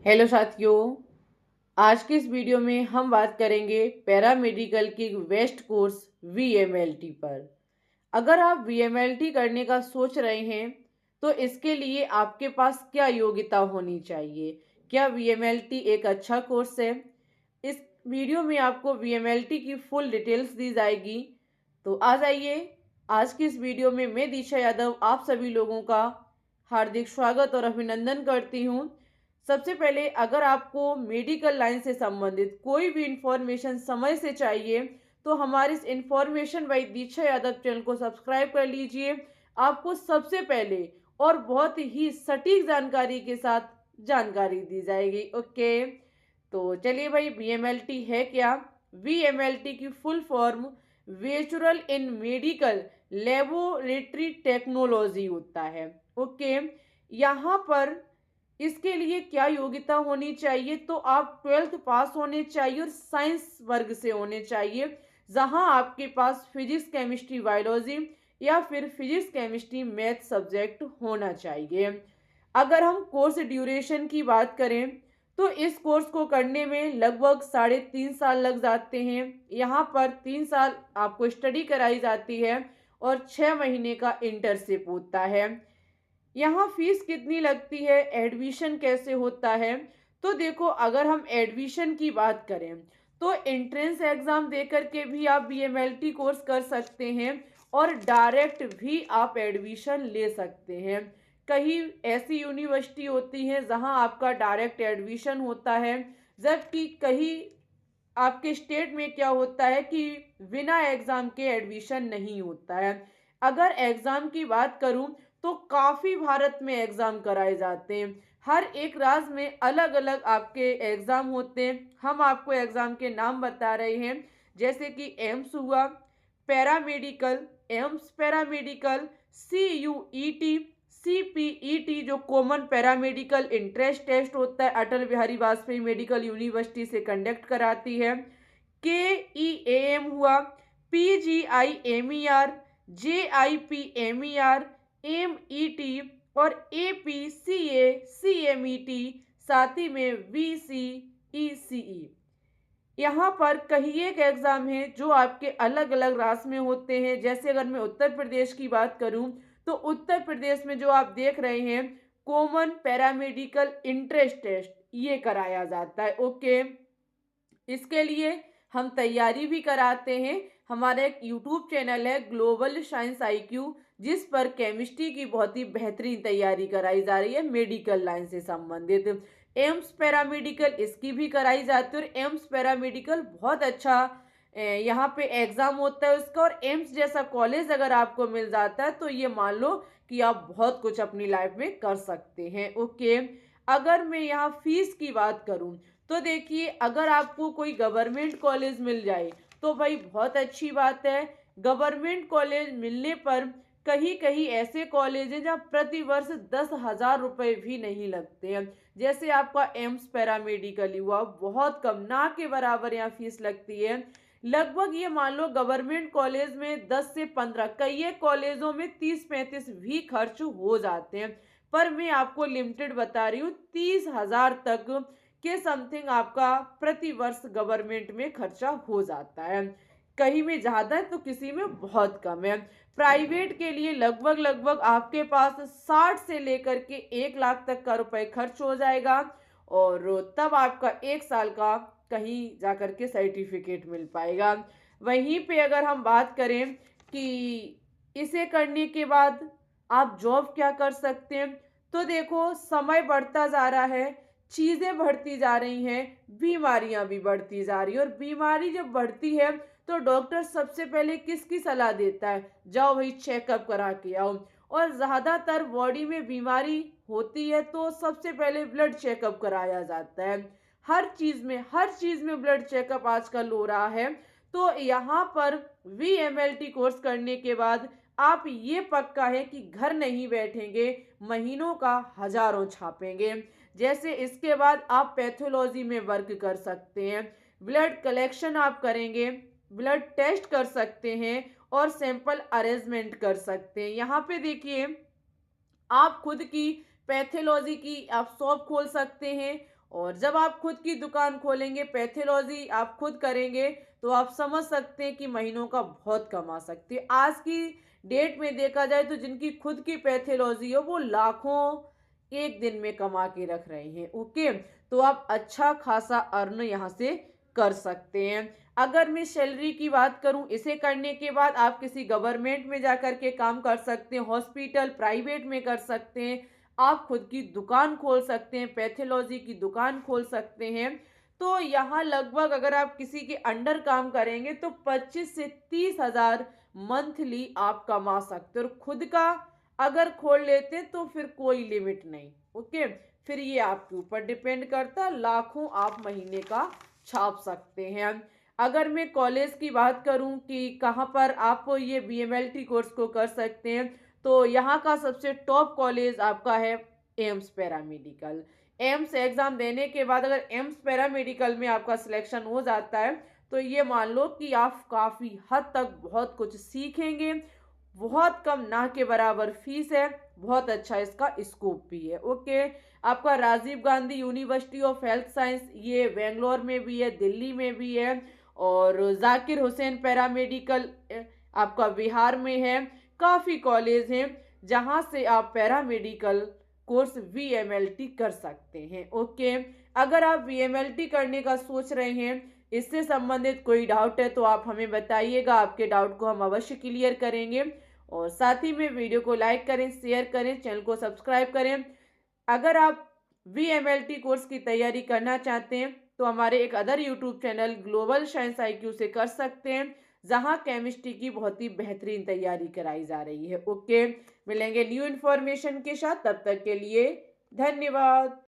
Hello साथियों। आज के इस वीडियो में हम बात करेंगे पैरामेडिकल की बेस्ट कोर्स वीएमएलटी पर। अगर आप वीएमएलटी करने का सोच रहे हैं तो इसके लिए आपके पास क्या योग्यता होनी चाहिए, क्या वीएमएलटी एक अच्छा कोर्स है। इस वीडियो में आपको वीएमएलटी की फुल डिटेल्स दी जाएगी। तो आ जाइए, आज की इस वीडियो में मैं दिशा यादव आप सभी लोगों का हार्दिक स्वागत और अभिनंदन करती हूँ। सबसे पहले अगर आपको मेडिकल लाइन से संबंधित कोई भी इंफॉर्मेशन समय से चाहिए तो हमारे इस इंफॉर्मेशन बाय दीक्षा यादव चैनल को सब्सक्राइब कर लीजिए। आपको सबसे पहले और बहुत ही सटीक जानकारी के साथ जानकारी दी जाएगी। ओके, तो चलिए भाई, वीएमएलटी है क्या। वीएमएलटी की full form vocational in medical laboratory technology होता है। ओके, यहाँ पर इसके लिए क्या योग्यता होनी चाहिए, तो आप 12th पास होने चाहिए और साइंस वर्ग से होने चाहिए, जहां आपके पास फिजिक्स केमिस्ट्री बायोलॉजी या फिर फिजिक्स केमिस्ट्री मैथ सब्जेक्ट होना चाहिए। अगर हम कोर्स ड्यूरेशन की बात करें तो इस कोर्स को करने में लगभग 3.5 साल लग जाते हैं। यहाँ पर 3 साल आपको स्टडी कराई जाती है और 6 महीने का इंटर्नशिप होता है। यहाँ फीस कितनी लगती है, एडमिशन कैसे होता है, तो देखो, अगर हम एडमिशन की बात करें तो एंट्रेंस एग्जाम देकर के भी आप बीएमएलटी कोर्स कर सकते हैं और डायरेक्ट भी आप एडमिशन ले सकते हैं। कहीं ऐसी यूनिवर्सिटी होती है जहां आपका डायरेक्ट एडमिशन होता है, जबकि कहीं आपके स्टेट में क्या होता है कि बिना एग्जाम के एडमिशन नहीं होता है। अगर एग्जाम की बात करूं तो काफी भारत में एग्जाम कराए जाते हैं। हर एक राज्य में अलग अलग आपके एग्जाम होते हैं। हम आपको एग्जाम के नाम बता रहे हैं, जैसे कि एम्स हुआ, paramedical, AIIMS paramedical, CUET, CPET जो कॉमन पैरामेडिकल इंट्रेंस टेस्ट होता है, अटल बिहारी वाजपेयी मेडिकल यूनिवर्सिटी से कंडक्ट कराती है, KEAM हुआ, PGIMER, JIPMER, MET और APCA-CMET, साथ ही में VCECE। यहाँ पर कई एक एग्जाम है जो आपके अलग अलग राज्य में होते हैं। जैसे अगर मैं उत्तर प्रदेश की बात करूं तो उत्तर प्रदेश में जो आप देख रहे हैं कॉमन पैरामेडिकल इंट्रेंस टेस्ट, ये कराया जाता है। ओके, इसके लिए हम तैयारी भी कराते हैं। हमारा एक यूट्यूब चैनल है ग्लोबल साइंस IQ, जिस पर केमिस्ट्री की बहुत ही बेहतरीन तैयारी कराई जा रही है मेडिकल लाइन से संबंधित। एम्स पैरामेडिकल इसकी भी कराई जाती है और एम्स पैरामेडिकल बहुत अच्छा यहाँ पे एग्जाम होता है उसका। और एम्स जैसा कॉलेज अगर आपको मिल जाता है तो ये मान लो कि आप बहुत कुछ अपनी लाइफ में कर सकते हैं। ओके, अगर मैं यहाँ फीस की बात करूँ तो देखिए, अगर आपको कोई गवर्नमेंट कॉलेज मिल जाए तो भाई बहुत अच्छी बात है। गवर्नमेंट कॉलेज मिलने पर कहीं कहीं ऐसे कॉलेज हैं जहाँ प्रति वर्ष 10,000 रुपये भी नहीं लगते हैं। जैसे आपका एम्स पैरामेडिकल हुआ, बहुत कम, ना के बराबर यहाँ फीस लगती है। लगभग ये मान लो गवर्नमेंट कॉलेज में 10 से 15, कई एक कॉलेजों में 30-35 भी खर्च हो जाते हैं, पर मैं आपको लिमिटेड बता रही हूँ। 30,000 तक के समथिंग आपका प्रति वर्ष गवर्नमेंट में खर्चा हो जाता है। कहीं में ज्यादा है तो किसी में बहुत कम है। प्राइवेट के लिए लगभग लगभग आपके पास 60 से लेकर के 1 लाख तक का रुपए खर्च हो जाएगा और तब आपका 1 साल का कहीं जाकर के सर्टिफिकेट मिल पाएगा। वहीं पे अगर हम बात करें कि इसे करने के बाद आप जॉब क्या कर सकते हैं, तो देखो, समय बढ़ता जा रहा है, चीजें बढ़ती जा रही हैं, बीमारियां भी बढ़ती जा रही है। और बीमारी जब बढ़ती है तो डॉक्टर सबसे पहले किसकी सलाह देता है, जाओ भाई चेकअप करा के आओ। और ज्यादातर बॉडी में बीमारी होती है तो सबसे पहले ब्लड चेकअप कराया जाता है। हर चीज में ब्लड चेकअप आजकल हो रहा है। तो यहाँ पर VMLT कोर्स करने के बाद आप ये पक्का है कि घर नहीं बैठेंगे, महीनों का हजारों छापेंगे। जैसे इसके बाद आप पैथोलॉजी में वर्क कर सकते हैं, ब्लड कलेक्शन आप करेंगे, ब्लड टेस्ट कर सकते हैं और सैंपल अरेंजमेंट कर सकते हैं। यहाँ पे देखिए, आप खुद की पैथोलॉजी की आप शॉप खोल सकते हैं और जब आप खुद की दुकान खोलेंगे, पैथोलॉजी आप खुद करेंगे, तो आप समझ सकते हैं कि महीनों का बहुत कमा सकते हैं। आज की डेट में देखा जाए तो जिनकी खुद की पैथोलॉजी हो वो लाखों एक दिन में कमा के रख रहे हैं। ओके, तो आप अच्छा खासा अर्न यहाँ से कर सकते हैं। अगर मैं सैलरी की बात करूं, इसे करने के बाद आप किसी गवर्नमेंट में जाकर के काम कर सकते हैं, हॉस्पिटल प्राइवेट में कर सकते हैं, आप खुद की दुकान खोल सकते हैं, पैथोलॉजी की दुकान खोल सकते हैं। तो यहाँ लगभग अगर आप किसी के अंडर काम करेंगे तो 25 से 30 हज़ार मंथली आप कमा सकते हो, और खुद का अगर खोल लेते तो फिर कोई लिमिट नहीं। ओके, फिर ये आपके ऊपर डिपेंड करता है, लाखों आप महीने का छाप सकते हैं। अगर मैं कॉलेज की बात करूं कि कहाँ पर आप ये बीएमएलटी कोर्स को कर सकते हैं, तो यहाँ का सबसे टॉप कॉलेज आपका है एम्स पैरामेडिकल। एम्स एग्जाम देने के बाद अगर एम्स पैरामेडिकल में आपका सिलेक्शन हो जाता है तो ये मान लो कि आप काफ़ी हद तक बहुत कुछ सीखेंगे। बहुत कम ना के बराबर फीस है, बहुत अच्छा इसका स्कोप भी है। ओके, आपका Rajiv Gandhi university of health science ये बेंगलोर में भी है, दिल्ली में भी है, और जाकिर हुसैन पैरामेडिकल आपका बिहार में है। काफ़ी कॉलेज हैं जहां से आप पैरामेडिकल कोर्स वीएमएलटी कर सकते हैं। ओके, अगर आप वीएमएलटी करने का सोच रहे हैं, इससे संबंधित कोई डाउट है तो आप हमें बताइएगा, आपके डाउट को हम अवश्य क्लियर करेंगे। और साथ ही में वीडियो को लाइक करें, शेयर करें, चैनल को सब्सक्राइब करें। अगर आप वीएमएलटी कोर्स की तैयारी करना चाहते हैं तो हमारे एक other YouTube channel global science IQ से कर सकते हैं, जहां केमिस्ट्री की बहुत ही बेहतरीन तैयारी कराई जा रही है। ओके, मिलेंगे न्यू इन्फॉर्मेशन के साथ, तब तक के लिए धन्यवाद।